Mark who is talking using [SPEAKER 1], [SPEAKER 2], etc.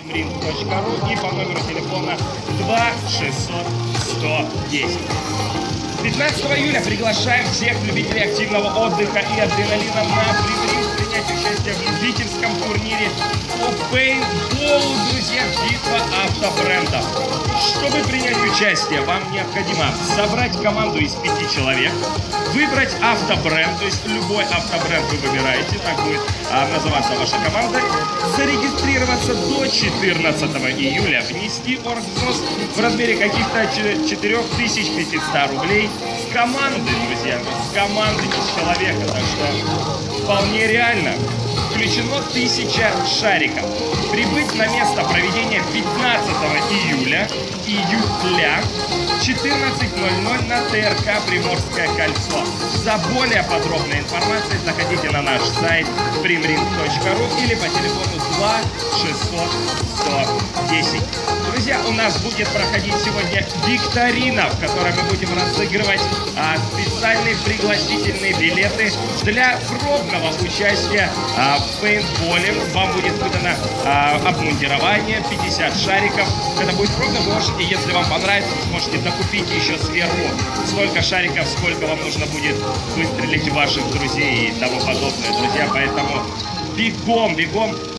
[SPEAKER 1] primring.ru и по номеру телефона 2 600 110. 15 июля приглашаем всех любителей активного отдыха и адреналина на Примринг принять участие в любительском турнире по пейнтболу, друзья, битва автобрендов. Чтобы принять участие, вам необходимо собрать команду из 5 человек, выбрать автобренд, то есть любой автобренд вы выбираете, так будет называться ваша команда, зарегистрироваться до 14 июля, внести оргвзнос в размере каких-то 4500 рублей с команды, друзья, с команды, не с человека, так что вполне реально. Включено 1000 шариков. Прибыть на место проведения 15 июля 14:00 на ТРК «Приморское кольцо». За более подробной информацией заходите на наш сайт primring.ru или по телефону 2 600 110. Друзья, у нас будет проходить сегодня викторина, в которой мы будем разыгрывать специальные пригласительные билеты для пробного участия в пейнтболе. Вам будет выдано обмундирование, 50 шариков. Это будет пробно, вы можете, если вам понравится, вы сможете докупить еще сверху столько шариков, сколько вам нужно будет выстрелить в ваших друзей и тому подобное, друзья. Поэтому бегом, бегом.